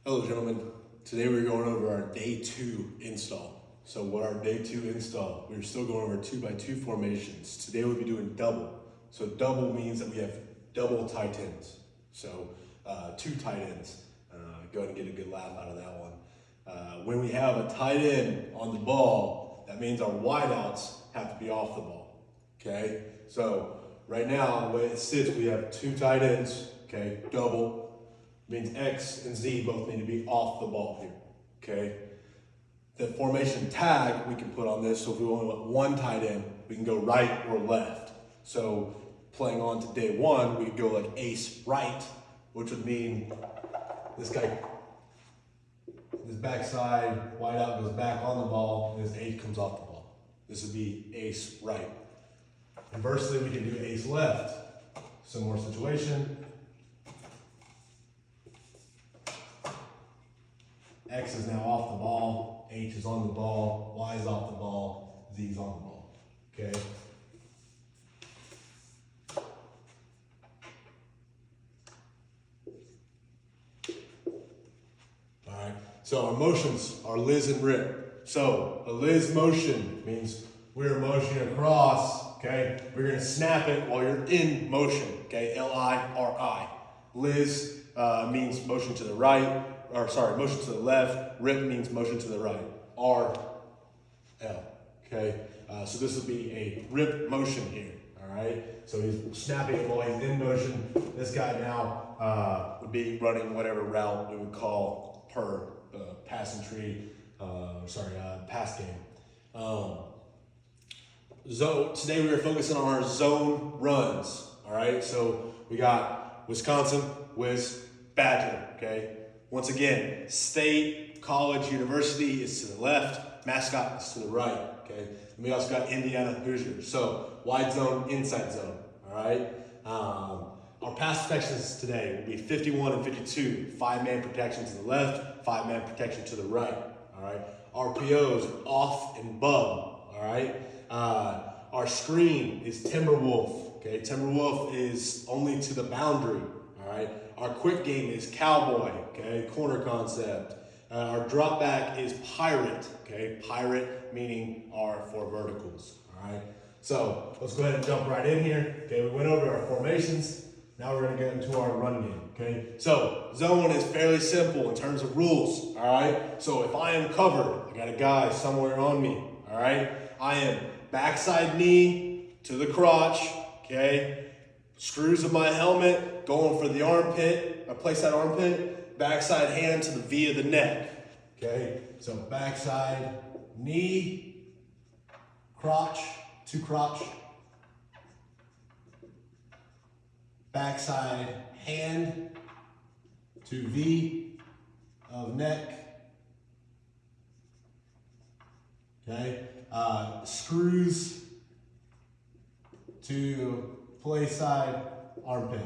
Hello gentlemen, today we're going over our day 2 install. So what our day 2 install, we're still going over 2x2 formations. Today we'll be doing double. So double means that we have double tight ends. So 2 tight ends. Go ahead and get a good laugh out of that one. When we have a tight end on the ball, that means our wideouts have to be off the ball. Okay, so right now the way it sits, we have 2 tight ends, okay, double. Means X and Z both need to be off the ball here, okay? The formation tag we can put on this, so if we only want 1 tight end, we can go right or left. So playing on to day 1, we could go like ace right, which would mean this guy, this backside wide out goes back on the ball, and this ace comes off the ball. This would be ace right. Conversely, we can do ace left. Similar situation. X is now off the ball, H is on the ball, Y is off the ball, Z is on the ball, okay? All right, so our motions are Liz and Rip. So a Liz motion means we're motioning across, okay? We're gonna snap it while you're in motion, okay? L-I-R-I. Liz means motion to the right, motion to the left. Rip means motion to the right. R, L, okay? So this would be a rip motion here, all right? So he's snapping it while he's in motion. This guy now would be running whatever route we would call per passing tree, pass game. Today we are focusing on our zone runs, all right? So we got Wisconsin, Wiz, Badger, okay? Once again, state, college, university is to the left, mascot is to the right, okay? And we also got Indiana Hoosiers. So wide zone, inside zone, all right? Our pass protections today will be 51 and 52, 5-man protection to the left, 5-man protection to the right, all right? RPOs are off and bub, all right? Our screen is Timberwolf, okay? Timberwolf is only to the boundary, all right? Our quick game is Cowboy, okay? Corner concept. Our drop back is Pirate, okay? Pirate meaning our 4 verticals, all right? So let's go ahead and jump right in here. Okay, we went over our formations. Now we're gonna get into our run game, okay? So zone is fairly simple in terms of rules, all right? So if I am covered, I got a guy somewhere on me, all right? I am backside knee to the crotch, okay? Screws of my helmet, going for the armpit. I place that armpit, backside hand to the V of the neck. Okay, so backside knee, crotch to crotch. Backside hand to V of neck. Okay, screws to play side armpit.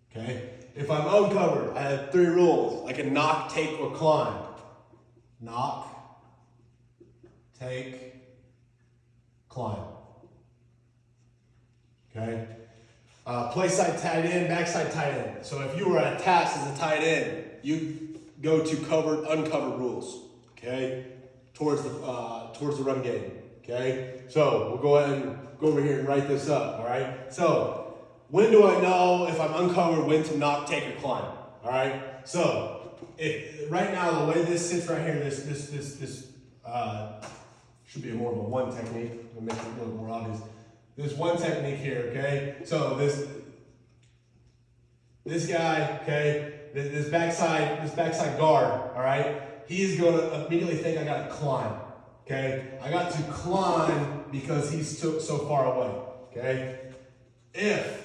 Okay, if I'm uncovered, I have 3 rules. I can knock, take, or climb. Knock, take, climb. Okay, play side tight end, backside tight end. So if you were attached as a tight end, you go to covered, uncovered rules. Okay, towards the run game. Okay, so we'll go ahead and go over here and write this up, all right? So, when do I know if I'm uncovered when to knock, take, or climb, all right? So, if right now, the way this sits right here, this should be more of a 1 technique. I'll make it a little more obvious. This 1 technique here, okay? So, this guy, okay, this backside guard, all right? He's gonna immediately think I gotta climb. Okay, I got to climb because he's so far away, okay? If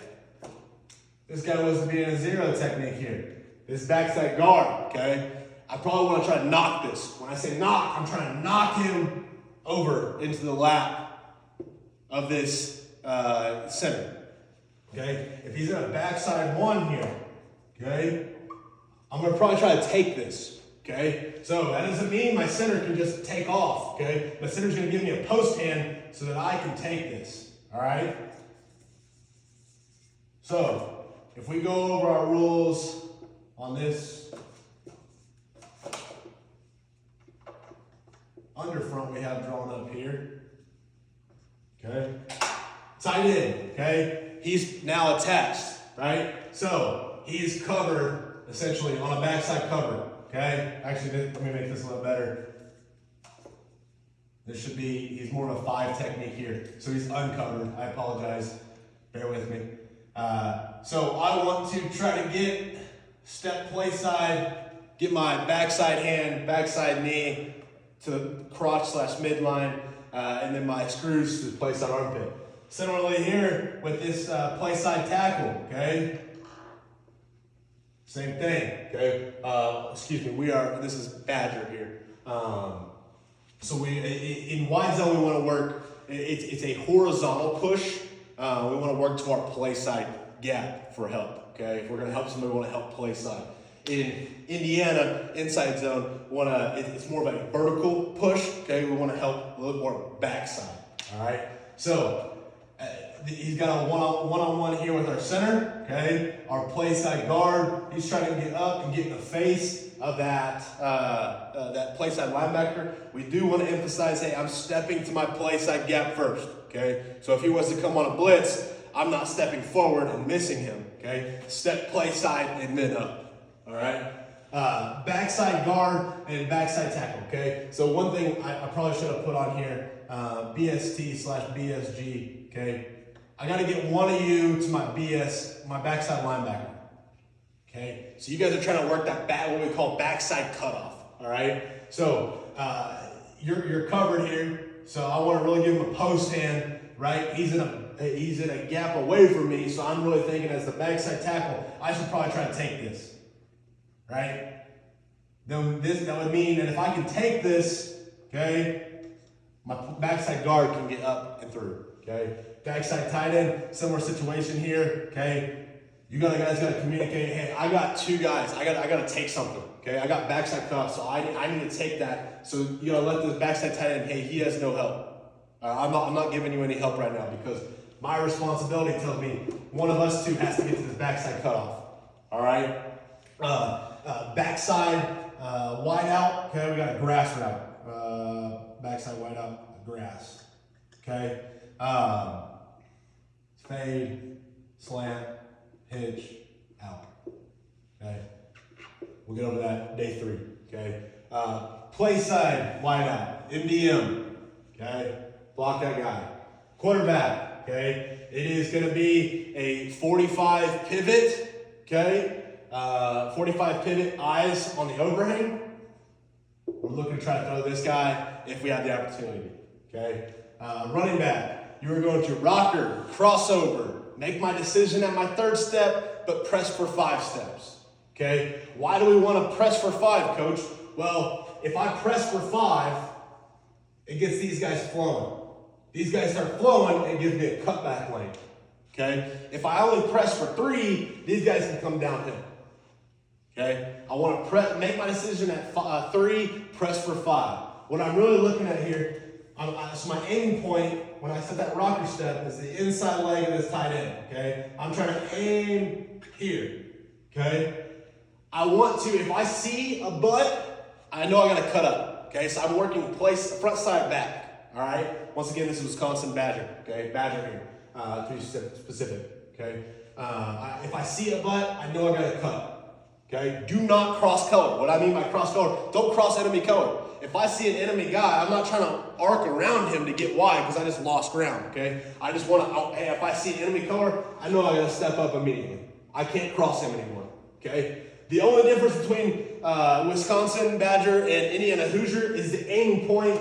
this guy was to be in a 0 technique here, this backside guard, okay? I probably want to try to knock this. When I say knock, I'm trying to knock him over into the lap of this center, okay? If he's in a backside 1 here, okay? I'm gonna probably try to take this. Okay, so that doesn't mean my center can just take off, okay? My center's gonna give me a post hand so that I can take this, all right? So, if we go over our rules on this under front we have drawn up here. Okay. Tight end, okay? He's now attached, right? So he's covered essentially on a backside cover, okay? Actually, let me make this a little better. This should be, he's more of a 5 technique here. So he's uncovered. I apologize. Bear with me. So I want to try to get step play side, get my backside hand, backside knee to the crotch / midline, and then my screws to the play side armpit. Similarly here with this play side tackle, okay? Same thing, okay? Excuse me, this is Badger here. So in wide zone we want to work, it's a horizontal push. We want to work to our play side gap for help, okay? If we're going to help somebody, we want to help play side. In Indiana, inside zone, it's more of a vertical push, okay? We want to help a little more backside, all right? So he's got a one-on-one here with our center, okay? Our play side guard, he's trying to get up and get in the face of that play side linebacker. We do want to emphasize, hey, I'm stepping to my play side gap first, okay? So if he was to come on a blitz, I'm not stepping forward and missing him, okay? Step play side and then up, all right? Backside guard and backside tackle, okay? So one thing I probably should have put on here, BST/BSG, okay? I got to get one of you to my backside linebacker. Okay, so you guys are trying to work that what we call backside cutoff. All right, so you're covered here. So I want to really give him a post hand. Right, he's in a gap away from me. So I'm really thinking as the backside tackle, I should probably try to take this. Right, then that would mean that if I can take this, okay, my backside guard can get up and through. Okay, backside tight end, similar situation here. Okay. You guys got to communicate, hey, I got 2 guys. I got to take something, okay? I got backside cutoff, so I need to take that. So you got to let the backside tight end, hey, he has no help. I'm not giving you any help right now because my responsibility tells me one of us 2 has to get to this backside cutoff, all right? Backside wide out, okay? We got a grass route. Backside wide out, grass, okay? Fade, slant, hitch, out, okay? We'll get over that day 3, okay? Play side, wide out, MDM, okay? Block that guy. Quarterback, okay? It is gonna be a 45 pivot, okay? 45 pivot, eyes on the overhang. We're looking to try to throw this guy if we have the opportunity, okay? Running back, you are going to rocker, crossover, make my decision at my 3rd step, but press for 5 steps, okay? Why do we want to press for 5, coach? Well, if I press for 5, it gets these guys flowing. These guys start flowing, it gives me a cutback lane, okay? If I only press for 3, these guys can come downhill, okay? I want to make my decision at 3, press for 5. What I'm really looking at here, so my aiming point when I set that rocker step is the inside leg of this tight end, okay? I'm trying to aim here, okay? I want to, if I see a butt, I know I gotta cut up, okay? So I'm working front side back, all right? Once again, this is Wisconsin Badger, okay? Badger here, to be specific, okay? If I see a butt, I know I gotta cut, okay? Do not cross color. What I mean by cross color, don't cross enemy color. If I see an enemy guy, I'm not trying to arc around him to get wide because I just lost ground, okay? I just want to, hey, if I see enemy color, I know I got to step up immediately. I can't cross him anymore, okay? The only difference between Wisconsin Badger and Indiana Hoosier is the aiming point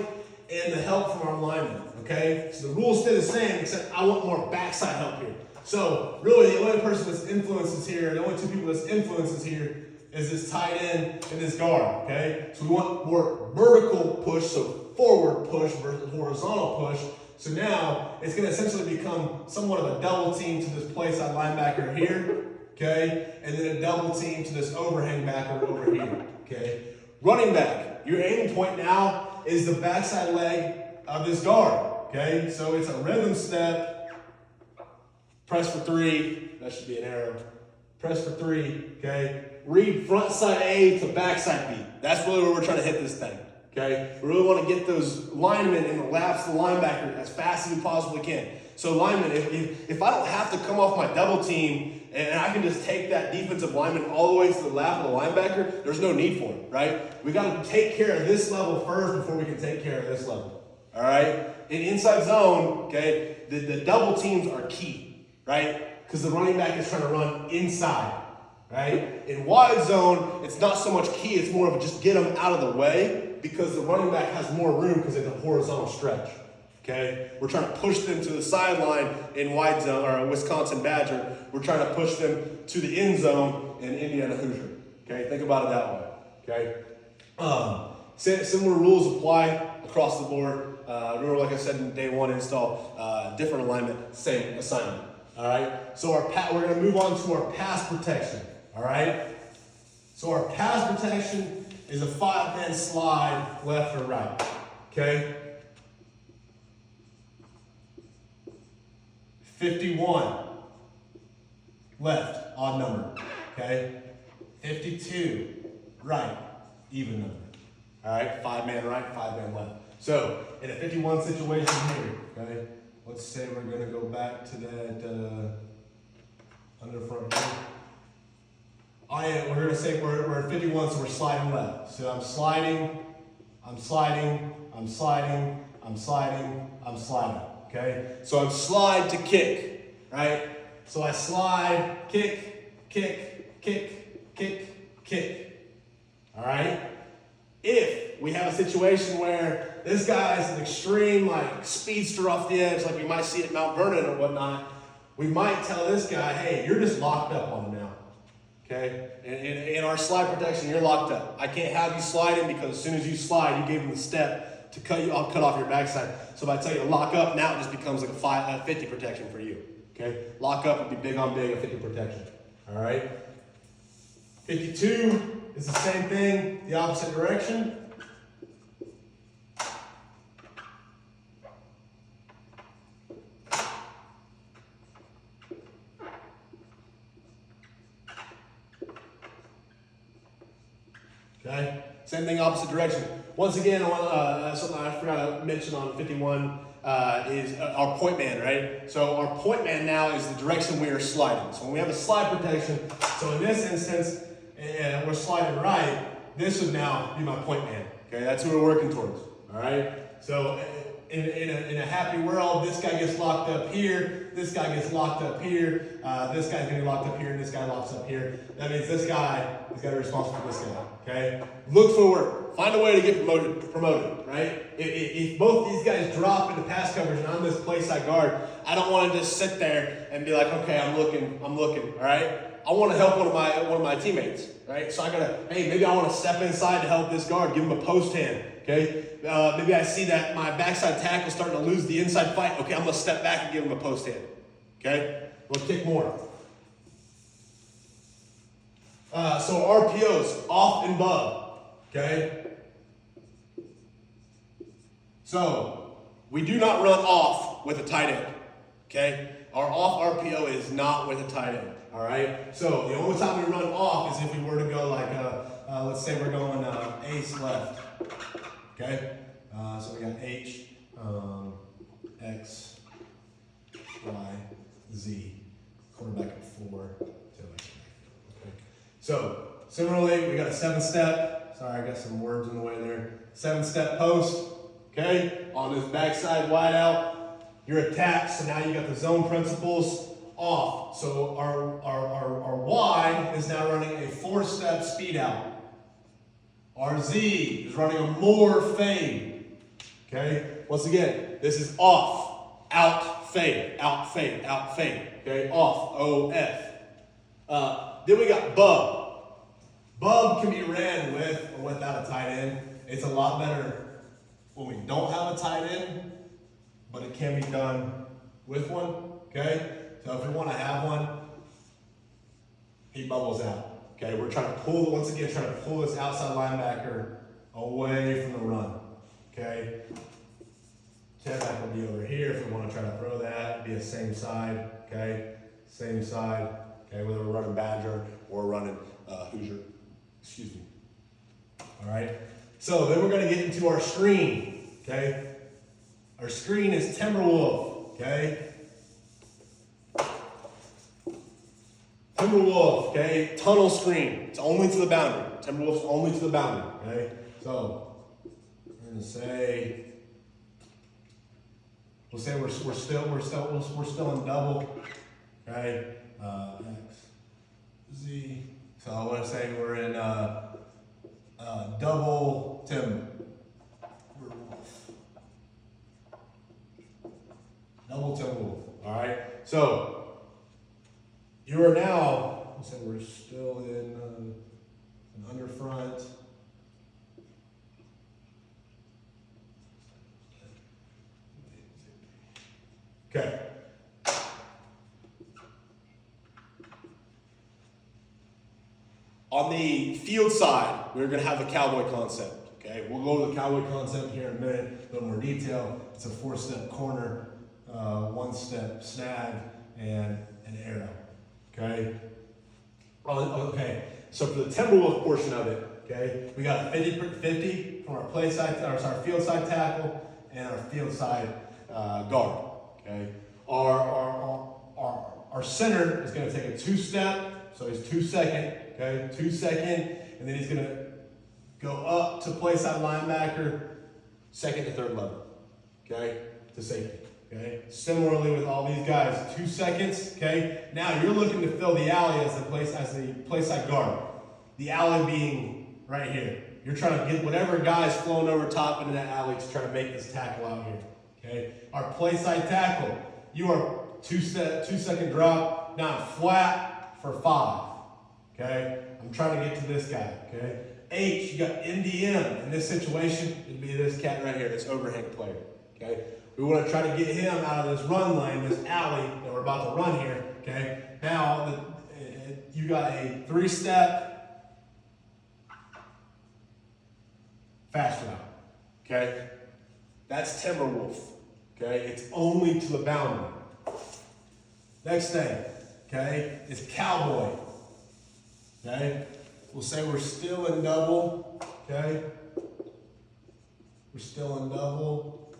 and the help from our linemen, okay? So the rules stay the same, except I want more backside help here. So really, the only person that's influences here, the only 2 people that's influences here is this tight end and this guard, okay? So we want more vertical push, so forward push versus horizontal push. So now it's gonna essentially become somewhat of a double team to this play side linebacker here, okay? And then a double team to this overhang backer over here, okay? Running back, your aiming point now is the backside leg of this guard, okay? So it's a rhythm step, press for 3, that should be an arrow. Press for 3, okay? Read front side A to back side B. That's really where we're trying to hit this thing, Okay, we really want to get those linemen in the laps of the linebacker as fast as we possibly can. So linemen, if I don't have to come off my double team and I can just take that defensive lineman all the way to the lap of the linebacker, there's no need for it, right? We got to take care of this level first before we can take care of this level, all right? In inside zone, okay, the double teams are key, right? Because the running back is trying to run inside, right? In wide zone, it's not so much key, it's more of just get them out of the way because the running back has more room because it's a horizontal stretch. Okay, we're trying to push them to the sideline in wide zone or Wisconsin Badger. We're trying to push them to the end zone in Indiana Hoosier. Okay, think about it that way. Okay, similar rules apply across the board. Remember, like I said in day one install, different alignment, same assignment. All right, so we're going to move on to our pass protection. All right, so our pass protection is a 5-man slide left or right. Okay. 51, left, odd number, okay? 52, right, even number. All right, 5-man right, 5-man left. So, in a 51 situation here, okay, let's say we're gonna go back to that under front here. We're gonna say we're at 51, so we're sliding left. So I'm sliding, I'm sliding, I'm sliding, I'm sliding, I'm sliding. Okay, so I'm slide to kick, right? So I slide, kick, kick, kick, kick, kick. All right? If we have a situation where this guy is an extreme, like, speedster off the edge, like we might see at Mount Vernon or whatnot, we might tell this guy, hey, you're just locked up on him now. Okay? In our slide protection, you're locked up. I can't have you sliding because as soon as you slide, you gave him the step to cut off your backside. So if I tell you to lock up, now it just becomes like a 50 protection for you. Okay? Lock up would be big on big, a 50 protection. All right? 52 is the same thing, the opposite direction. Okay? Same thing, opposite direction. Once again, something I forgot to mention on 51 is our point man, right? So our point man now is the direction we are sliding. So when we have a slide protection, so in this instance, we're sliding right, this would now be my point man. Okay, that's who we're working towards. All right. So in a happy world, this guy gets locked up here, this guy gets locked up here, this guy's getting locked up here, and this guy locks up here. That means this guy is got to be responsible for this guy. Okay. Look for work. Find a way to get promoted, right? If both these guys drop into pass coverage and I'm this play side guard, I don't want to just sit there and be like, okay, I'm looking, all right? I want to help one of my teammates, right? So maybe I want to step inside to help this guard, give him a post hand, okay? Maybe I see that my backside tackle starting to lose the inside fight. Okay, I'm going to step back and give him a post hand, okay? We'll kick more. So RPOs, off and above, okay? So we do not run off with a tight end, okay? Our off RPO is not with a tight end, all right? So the only time we run off is if we were to go like, let's say we're going ace left, okay? So we got H, X, Y, Z, quarterback at 4, okay? So similarly, we got a 7-step. Sorry, I got some words in the way there. 7-step post, okay? On this backside wide out. You're attacked, so now you got the zone principles off. So our Y is now running a 4-step speed out. Our Z is running a more fade. Okay? Once again, this is off, out, fade, out, fade, out, fade. Okay? Off, O-F. Then we got bub. Bub can be ran with or without a tight end. It's a lot better when we don't have a tight end, but it can be done with one, okay? So if we want to have one, he bubbles out, okay? We're trying to pull this outside linebacker away from the run, okay? Tailback will be over here if we want to try to throw that. It'd be the same side, okay? Same side, okay? Whether we're running Badger or running Hoosier, excuse me. All right? So then we're going to get into our screen, okay? Our screen is Timberwolf, okay? Timberwolf, okay? Tunnel screen. It's only to the boundary. Timberwolf's only to the boundary, okay? So we're going to say, we'll say we're still in double, okay? X, Z. So I want to say we're in double Timberwolf. Double Timberwolf. All right. So you are now. So we're still in an under front. Okay. On the field side, we're going to have the cowboy concept. Okay, we'll go to the cowboy concept here in a minute, a little more detail. It's a 4-step corner, 1-step snag, and an arrow. Okay. Okay. So for the Timberwolf portion of it, okay, we got a 50-50 from our field side tackle and our field side guard. Okay. Our center is going to take a 2-step, so he's 2-second. Okay, 2-second, and then he's going to go up to play side linebacker, 2nd to 3rd level, okay, to safety, okay. Similarly with all these guys, 2 seconds, okay. Now you're looking to fill the alley as the play side guard. The alley being right here. You're trying to get whatever guy's flowing over top into that alley to try to make this tackle out here, okay. Our play side tackle, you are 2-second drop, now flat for 5. Okay, I'm trying to get to this guy, okay? H, you got MDM. In this situation, it'd be this cat right here, this overhang player, okay? We want to try to get him out of this run lane, this alley that we're about to run here, okay? Now, you got a 3-step fast route, okay? That's Timberwolf, okay? It's only to the boundary. Next thing, okay, is cowboy. Okay, we'll say we're still in double, okay? We're still in double.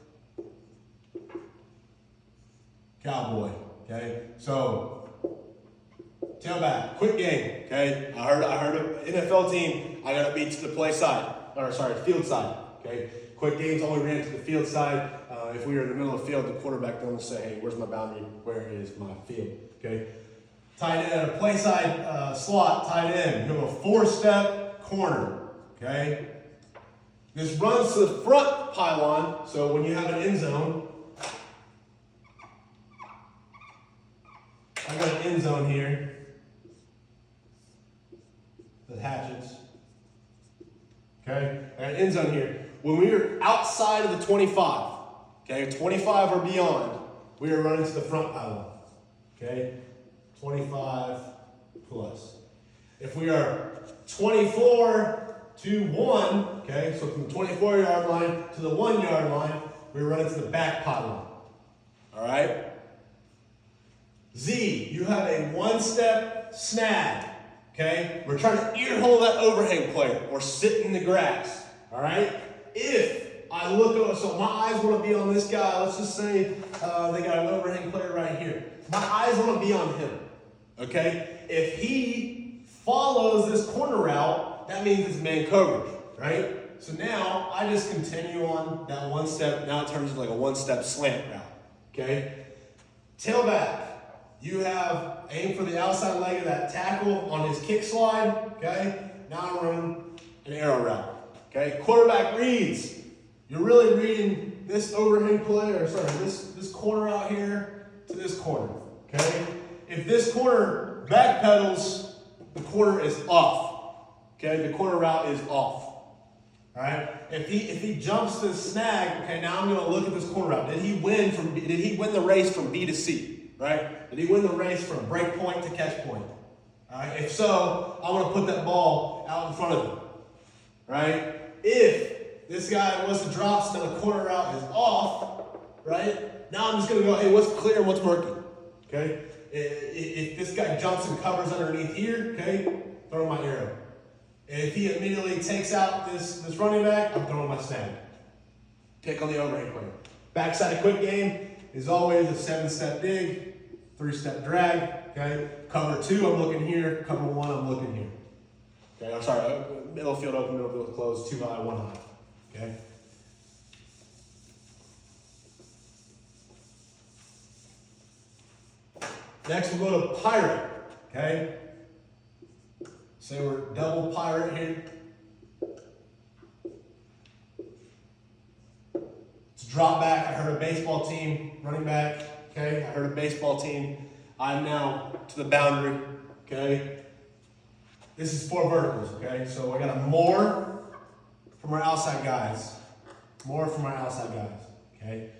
Cowboy, okay? So, tailback, quick game, okay? I heard an NFL team, I got to beat to the field side, okay? Quick games only ran to the field side. If we were in the middle of the field, the quarterback don't say, hey, where's my boundary? Where is my field, okay? Tight end, a play side slot, tight end. You have a 4-step corner, okay? This runs to the front pylon, so when you have an end zone, I got an end zone here that hatches, okay? I got an end zone here. When we are outside of the 25, okay, 25 or beyond, we are running to the front pylon, okay? 25 plus. If we are 24 to 1, okay, so from the 24-yard line to the 1-yard line, we're running to the back pylon. All right? Z, you have a 1-step snag, okay? We're trying to ear hole that overhang player or sit in the grass, all right? If I look over, so my eyes want to be on this guy. Let's just say they got an overhang player right here. My eyes want to be on him. Okay? If he follows this corner route, that means it's man coverage, right? So now I just continue on that 1-step. Now it turns into like a 1-step slant route. Okay? Tailback. You have aim for the outside leg of that tackle on his kick slide. Okay? Now I'm running an arrow route. Okay? Quarterback reads. You're really reading this overhang play, or sorry, this corner out here to this corner. Okay? If this corner backpedals, the corner is off. Okay, the corner route is off. All right. If he jumps this snag, okay, now I'm going to look at this corner route. Did he win the race from B to C? Right? Did he win the race from break point to catch point? All right. If so, I want to put that ball out in front of him. Right? If this guy wants to drop, so the corner route is off. Right? Now I'm just going to go, hey, what's clear and what's murky? Okay. If this guy jumps and covers underneath here, okay, throw my arrow. And if he immediately takes out this running back, I'm throwing my snap. Pick on the overhand player. Backside of quick game is always a 7-step dig, 3-step drag. Okay. Cover 2, I'm looking here. Cover 1, I'm looking here. Okay. I'm sorry. Middle field open, middle field closed. 2 high, 1 high. Okay. Next, we'll go to pirate. Okay. Say we're double pirate here. It's drop back. I heard a baseball team running back. Okay. I heard a baseball team. I'm now to the boundary. Okay. This is 4 verticals. Okay. So I got a more from our outside guys. More from our outside guys. Okay.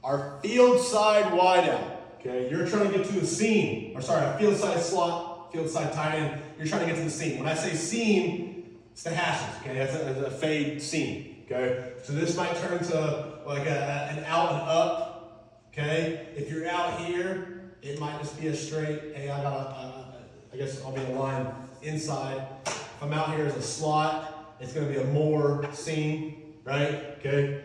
Our field side wide out. Okay. You're trying to get to the seam. Or sorry, a field side slot, field side tight end. You're trying to get to the seam. When I say seam, it's the hashes. Okay. That's a fade seam. Okay. So this might turn to like an out and up. Okay. If you're out here, it might just be a straight, hey, I guess I'll be a line inside. If I'm out here as a slot, it's going to be a more seam, right? Okay.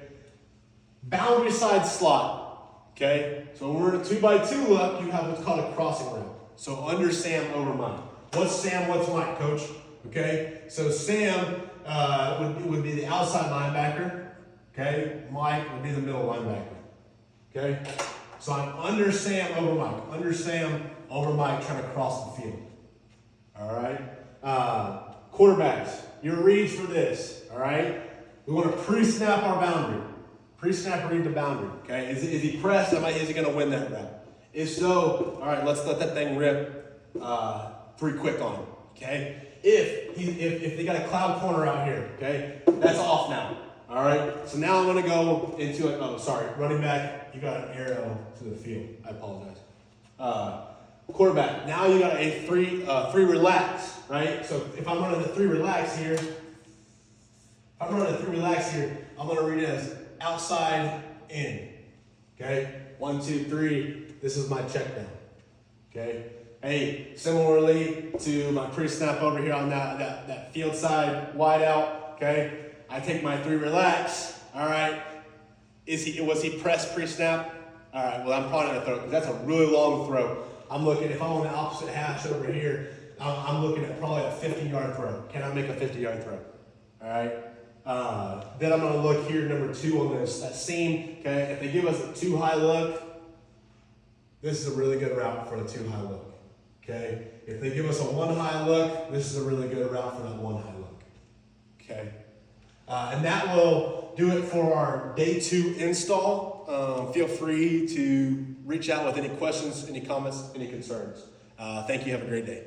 Boundary side slot. Okay. So when we're in a 2x2 look, you have what's called a crossing route. So under Sam, over Mike. What's Sam, what's Mike, coach? Okay. So Sam would be the outside linebacker. Okay. Mike would be the middle linebacker. Okay. So I'm under Sam, over Mike. Under Sam, over Mike, trying to cross the field. All right. Quarterbacks, your reads for this. All right. We want to pre-snap our boundary. Pre-snap read the boundary. Okay. Is he pressed? Is he going to win that route? If so, all right, let's let that thing rip 3 quick on him. Okay. If they got a cloud corner out here, okay, that's off now. All right. So now I'm going to go into it. Oh, sorry, running back. You got an arrow to the field. I apologize. Quarterback. Now you got a 3 relax, right? So if I'm running the 3 relax here, I'm going to read it as outside in. Okay. 1, 2, 3. This is my check down. Okay. Hey, similarly to my pre-snap over here on that field side wide out. Okay. I take my 3 relax. All right. Was he pressed pre-snap? All right, well, I'm probably going to throw it because that's a really long throw. If I'm on the opposite hash over here, I'm looking at probably a 50-yard throw. Can I make a 50-yard throw? All right. Then I'm going to look here, number 2 on that seam. Okay, if they give us a 2 high look, this is a really good route for a 2 high look. Okay, if they give us a 1 high look, this is a really good route for that 1 high look. Okay, and that will do it for our day 2 install. Feel free to reach out with any questions, any comments, any concerns. Thank you. Have a great day.